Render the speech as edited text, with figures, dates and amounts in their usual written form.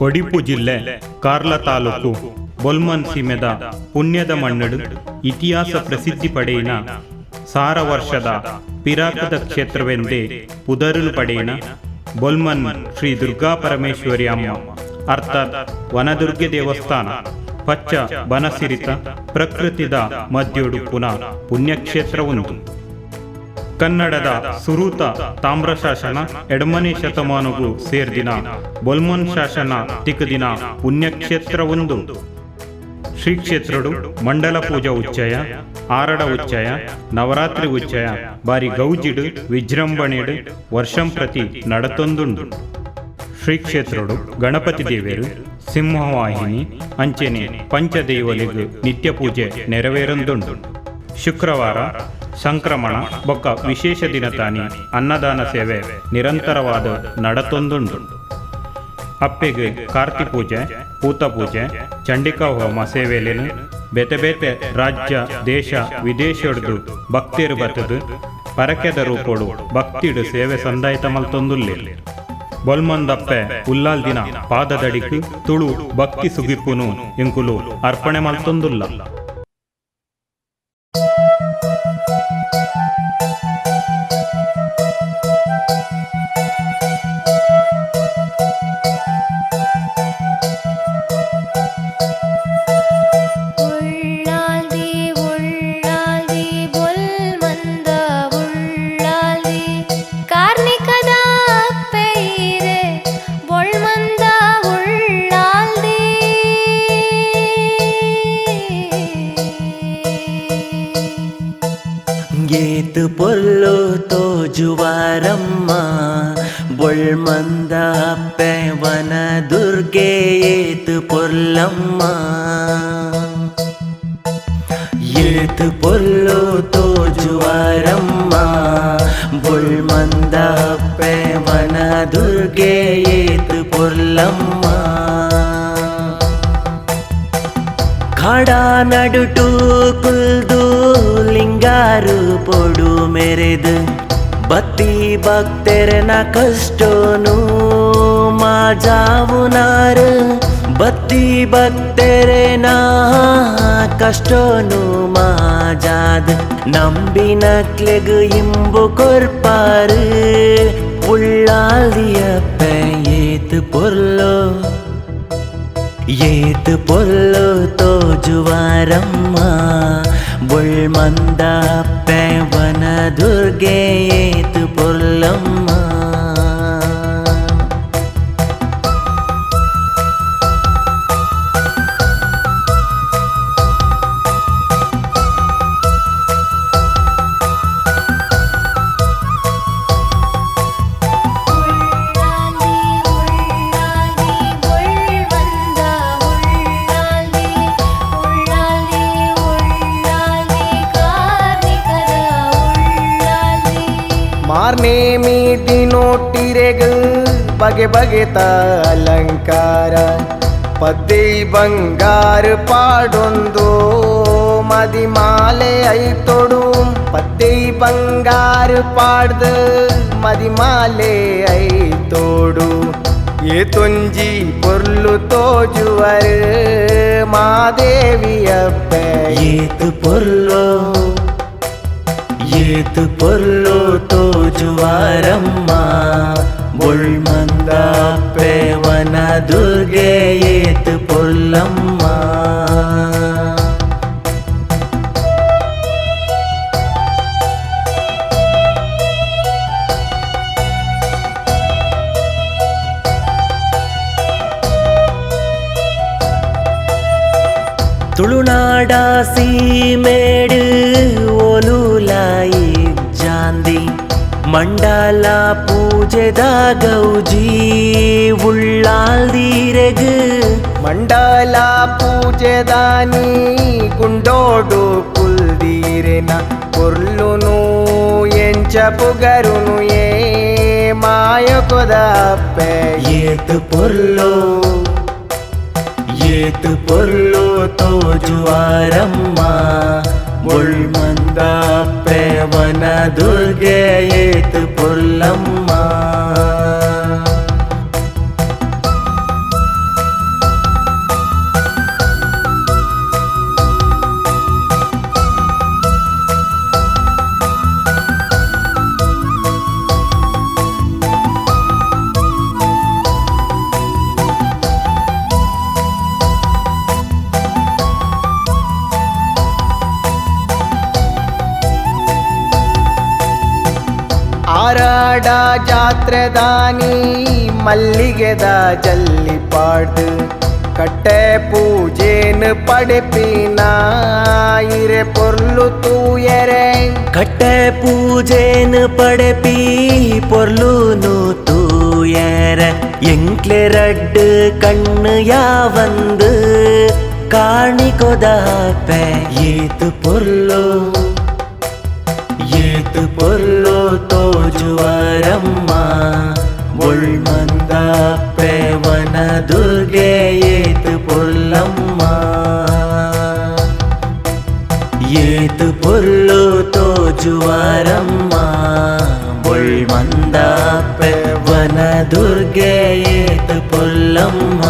ಒಡಿಪು ಜಿಲ್ಲೆ ಕಾರ್ಲ ತಾಲೂಕು ಬೊಲ್ಮನ್ ಸೀಮೆದ ಪುಣ್ಯದ ಮಣ್ಣಡು ಇತಿಹಾಸ ಪ್ರಸಿದ್ಧಿ ಪಡೆಯಿನ ಸಾರ ವರ್ಷದ ಪಿರಾಕದ ಕ್ಷೇತ್ರವೆಂದೇ ಪುದರುಲು ಪಡೆಯಿನ ಬೊಲ್ಮನ್ ಶ್ರೀ ದುರ್ಗಾ ಪರಮೇಶ್ವರಿ ಅಮ್ಮ ಅರ್ಥಾತ್ ವನದುರ್ಗೆ ದೇವಸ್ಥಾನ ಪಚ್ಚ ಬನಸಿರಿತ ಪ್ರಕೃತಿದ ಮಧ್ಯೋಡು ಪುನಃ ಪುಣ್ಯಕ್ಷೇತ್ರವೊಂದು. ಕನ್ನಡದ ಸುರೂತ ತಾಮ್ರಶಾಸನ ಎಡಮನೆ ಶತಮಾನಗೂ ಸೇರ್ದಿನ ಬೊಲ್ಮನ್ ಶಾಸನ ತಿಕ್ಕದಿನ ಪುಣ್ಯಕ್ಷೇತ್ರವೊಂದು. ಶ್ರೀ ಕ್ಷೇತ್ರಡು ಮಂಡಲ ಪೂಜಾ ಉಚ್ಚಯ, ಆರಡ ಉಚ್ಚಯ, ನವರಾತ್ರಿ ಉಚ್ಚಯ ಬಾರಿ ಗೌಜಿಡು ವಿಜೃಂಭಣೆಡು ವರ್ಷಂ ಪ್ರತಿ ನಡತೊಂದುಂಡು. ಶ್ರೀ ಕ್ಷೇತ್ರಡು ಗಣಪತಿ ದೇವರು ಸಿಂಹವಾಹಿನಿ ಅಂಚೆನೆ ಪಂಚದೈವಲಿಗು ನಿತ್ಯ ಪೂಜೆ ನೆರವೇರೊಂದುಂಡು. ಶುಕ್ರವಾರ ಸಂಕ್ರಮಣ ಬೊಕ್ಕ ವಿಶೇಷ ದಿನ ತಾನಿ ಅನ್ನದಾನ ಸೇವೆ ನಿರಂತರವಾದ ನಡತೊಂದುಂಡು. ಅಪ್ಪೆಗೆ ಕಾರ್ತಿ ಪೂಜೆ, ಪೂತ ಪೂಜೆ, ಚಂಡಿಕಾ ಹೋಮ ಸೇವೆಲೇನು ಬೇತೆ ಬೇತೆ ರಾಜ್ಯ ದೇಶ ವಿದೇಶಡ್ದು ಭಕ್ತಿರು ಬತ್ತದು ಪರಕೆದ ರೂಪೋಡು ಭಕ್ತಿಡು ಸೇವೆ ಸಂದಾಯಿತ ಮಲ್ತೊಂದುಲ್ಲೆ. ಬೊಲ್ಮಂದಪ್ಪೆ ಉಲ್ಲಾಲ್ ದಿನ ಪಾದದಡಿಕು ತುಳು ಭಕ್ತಿ ಸುಗಿಪ್ಪುನು ಎಂಕುಲು ಅರ್ಪಣೆ ಮಲ್ತೊಂದುಲ್ಲ. ಏತು ಪೊಲ್ಲು ತೋಜುವಾರಮ್ಮ ಬೊಳ್ಮಂದ ಪೆವನ ದುರ್ಗೆ ಏತು ಪೊಲ್ಲಮ್ಮ. ಏತು ಪೊಲ್ಲು ತೋಜುವಾರಮ್ಮ ಬೊಳ್ಮಂದ ಪೆವನ ದುರ್ಗೆ ಏತು ಪೊಲ್ಲಮ್ಮ. ಖಾಡ ನಡುಟು ಕುಲ್ದು ಲಿಂಗಾರು ಪೊಡು ಮೆರೆದು ಬತ್ತಿ ಭಕ್ತೆರನ ಕಷ್ಟೋನು ಮಾಜಾವುನಾರು. ಬತ್ತಿ ಭಕ್ತೆರೆನ ಕಷ್ಟೋನು ಮಾಜಾದ್ ನಂಬಿನಕ್ಲೆಗು ಇಂಬು ಕೊರ್ಪಾರು ಉಳ್ಳಾಲಿಯಪ್ಪೆ ಏತು ಪೊರ್ಲೋ. ಏತು ಪೊಲ್ಲು ತೋಜುವಾರಮ್ಮ ಬೊಳ್ಮಂದ ಪೆವನ ದುರ್ಗೆ ಏತು ಪೊಲ್ಲಮ್ಮ. ಮಾರ್ನೇ ಮೀಟಿ ನೋಟಿರೆಗು ಬಗೆ ಬಗೆತ ಅಲಂಕಾರ ಪದ್ದೆ ಬಂಗಾರು ಪಾಡೊಂದು ಮದಿಮಾಲೆ ಐತೊಡು. ಪದ್ದೆ ಬಂಗಾರು ಪಾಡ್ದು ಮದಿಮಾಲೆ ಐತೋಡು. ಏತೊಂಜಿ ಪೊರ್ಲು ತೋಜುವರು ಮಾದೇವಿಯಪ್ಪೆ ಏತು ಪೊರ್ಲು. ಏತು ಪೊಲ್ಲು ತೋಜುವಾರಮ್ಮ ಬೊಳ್ಮಂದ ಪೆವನ ದುರ್ಗೆ ಏತು ಪೊಲ್ಲಮ್ಮ. ತುಳುನಾಡ ಸೀಮೇಡು ಓಲುಲಾಯಿ ಜಾಂದಿ ಮಂಡಲ ಪೂಜೆದ ಗೌಜಿ ಉಳ್ಳಾಲ್ದಿರೆಗು. ಮಂಡಲ ಪೂಜೆದಾನಿ ಗುಂಡೋಡು ಕುಲ್ದೀರೆನ ಪೊರ್ಲುನು ಎಂಚ ಪುಗರುನು ಏ ಮಾಯಕೊದ ಅಪ್ಪೆ ಏತು ಪೊರ್ಲು. ಏತು ಪೊರ್ಲು ತೋಜುವಾರಮ್ಮ ಬೊಳ್ಮಂದ ಪೆವನ ದುರ್ಗೆ ಏತು ಪೊಲ್ಲಮ್ಮ. ಆರಾಡ ಜಾತ್ರೆದಾನಿ ಮಲ್ಲಿಗೆದ ಜಲ್ಲಿ ಪಾಡ್ದು ಕಟ್ಟೆ ಪೂಜೆನ್ ಪಡೆಪಿನ ಇರೆ ಪೊರ್ಲು ತೂಯರೆ ಕಟ್ಟೆ ಪೂಜೆನ್ ಪಡೆಪಿ ಪೊರ್ಲುನು ತೂಯರ ಎಂಕ್ಲೆ ರಡ್ಡು ಕಣ್ಣು ಯಾವಂದು ಕಾಣಿಕೊದಾಪೆ ಏತು ಪೊರ್ಲು ತೋಜುವರಮ್ಮ ಮುಳ್ಮಂದ ಪ್ರೇವನ ದುರ್ಗೆ ಏತು ಪೊರ್ಲು ತೋಜುವರಮ್ಮ ಮುಳ್ಮಂದ ಪ್ರೇವನ ದುರ್ಗೆ ಏತು ಪೊಲ್ಲಮ್ಮ